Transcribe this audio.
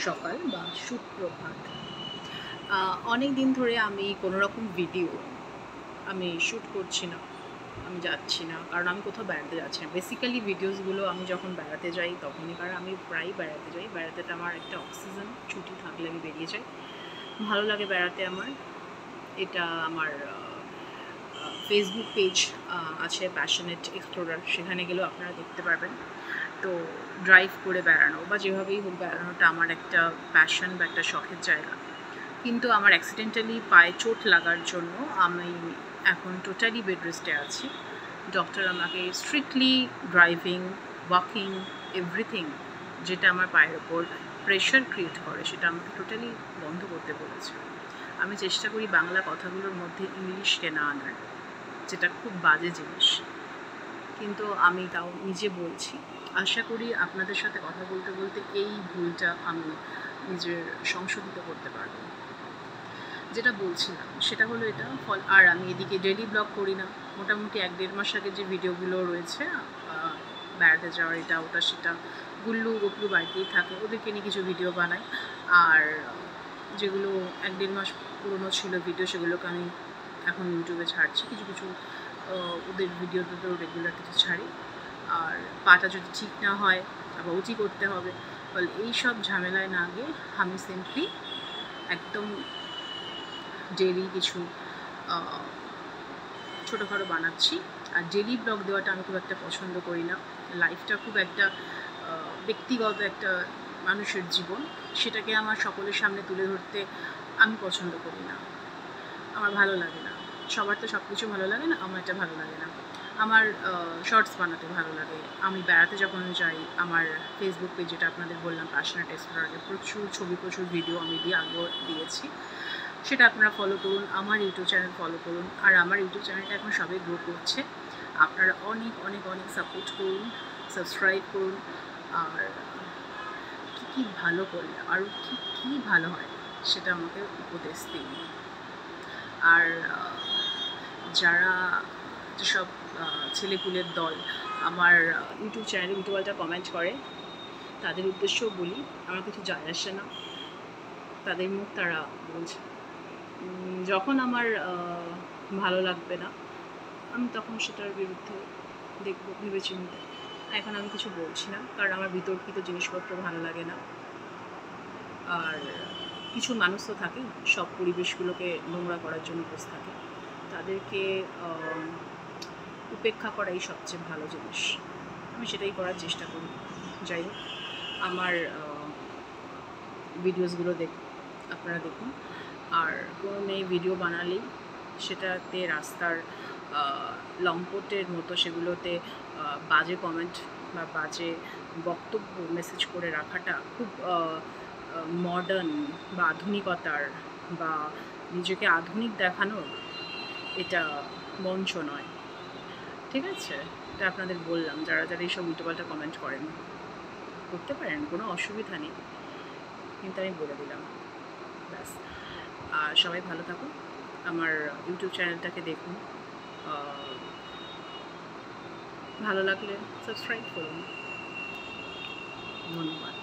সকাল বা সুপ্রভাত। অনেক দিন ধরে আমি কোনো রকম ভিডিও আমি শ্যুট করছি না, আমি যাচ্ছি না, কারণ আমি কোথাও বেড়াতে যাচ্ছি না। বেসিক্যালি ভিডিওসগুলো আমি যখন বেড়াতে যাই তখনই, কারণ আমি প্রায় বেড়াতে যাই। বেড়াতেটা আমার একটা অক্সিজেন, ছুটি থাকলে আমি বেরিয়ে যাই, ভালো লাগে বেড়াতে আমার। এটা আমার ফেসবুক পেজ আছে প্যাশনেট এক্সপ্লোরার, সেখানে গেলেও আপনারা দেখতে পারবেন। তো ড্রাইভ করে বেড়ানো বা যেভাবেই হোক বেড়ানোটা আমার একটা প্যাশন বা একটা শখের জায়গা। কিন্তু আমার অ্যাক্সিডেন্টালি পায়ে চোট লাগার জন্য আমি এখন টোটালি বেড রেস্টে আছি। ডক্টর আমাকে স্ট্রিক্টলি ড্রাইভিং, ওয়াকিং, এভরিথিং যেটা আমার পায়ের ওপর প্রেশার ক্রিয়েট করে সেটা আমাকে টোটালি বন্ধ করতে বলেছে। আমি চেষ্টা করি বাংলা কথাগুলোর মধ্যে ইংলিশকে না আনার, যেটা খুব বাজে জিনিস, কিন্তু আমি তাও নিজে বলছি। আশা করি আপনাদের সাথে কথা বলতে বলতে এই ভুলটা আমি নিজের সংশোধিত করতে পারবো। যেটা বলছিলাম সেটা হলো এটা আর আমি এদিকে ডেইলি ব্লগ করি না। মোটামুটি 1-1.5 মাস আগে যে ভিডিওগুলো রয়েছে বেড়াতে যাওয়ার, এটা ওটা সেটা, গুল্লু গপলু বাড়িতেই থাকে, ওদেরকে নিয়ে কিছু ভিডিও বানাই। আর যেগুলো 1-1.5 মাস পুরনো ছিল ভিডিও, সেগুলোকে আমি এখন ইউটিউবে ছাড়ছি। কিছু কিছু ওদের ভিডিও তো রেগুলার কিছু ছাড়ি। আর পাটা যদি ঠিক না হয় আবার উঁচি করতে হবে, বলে এইসব ঝামেলায় না গিয়ে আমি সিম্পলি একদম ডেইলি কিছু ছোটোখাটো বানাচ্ছি। আর ডেইলি ব্লগ দেওয়াটা আমি খুব একটা পছন্দ করি না। লাইফটা খুব একটা ব্যক্তিগত একটা মানুষের জীবন, সেটাকে আমার সকলের সামনে তুলে ধরতে আমি পছন্দ করি না, আমার ভালো লাগে না। সবার তো সব কিছু ভালো লাগে না, আমার এটা ভালো লাগে না। আমার শর্টস বানাতে ভালো লাগে। আমি বেড়াতে যখন যাই আমার ফেসবুক পেজ, যেটা আপনাদের বললাম প্যাশনেট এক্সপ্লোরারে, প্রচুর ছবি, প্রচুর ভিডিও আমি আগেও দিয়েছি। সেটা আপনারা ফলো করুন, আমার ইউটিউব চ্যানেল ফলো করুন। আর আমার ইউটিউব চ্যানেলটা এখন সবাই গ্রো করছে, আপনারা অনেক অনেক অনেক সাপোর্ট করুন, সাবস্ক্রাইব করুন। আর কী কী ভালো করলে আরও কী কী ভালো হয় সেটা আমাকে উপদেশ দিন। আর যারা যেসব ছেলেপুলের দল আমার ইউটিউব চ্যানেলে উল্টোপাল্টা কমেন্ট করে, তাদের উদ্দেশ্যও বলি, আমার কিছু যায় আসে না, তাদের মুখ তারা বলছে। যখন আমার ভালো লাগবে না আমি তখন সেটার বিরুদ্ধে দেখব ভেবেচিন্তে। এখন আমি কিছু বলছি না, কারণ আমার বিতর্কিত জিনিসপত্র ভালো লাগে না। আর কিছু মানুষ তো থাকেই সব পরিবেশগুলোকে নোংরা করার জন্য বসে থাকে, তাদেরকে উপেক্ষা করাই সবচেয়ে ভালো জিনিস। আমি সেটাই করার চেষ্টা করি। যাই হোক, আমার ভিডিওসগুলো আপনারা দেখুন। আর কোনো মেয়ে ভিডিও বানালেই সেটাতে রাস্তার লম্পটের মতো সেগুলোতে বাজে কমেন্ট বা বাজে বক্তব্য মেসেজ করে রাখাটা খুব মডার্ন বা আধুনিকতার বা নিজেকে আধুনিক দেখানোর এটা মঞ্চ নয়, ঠিক আছে? এটা আপনাদের বললাম, যারা যারা এইসব উল্টোপাল্টা কমেন্ট করেন করতে পারেন, কোনো অসুবিধা নেই, কিন্তু আমি বলে দিলাম ব্যাস। আর সবাই ভালো থাকুন, আমার ইউটিউব চ্যানেলটাকে দেখুন, ভালো লাগলে সাবস্ক্রাইব করুন। ধন্যবাদ।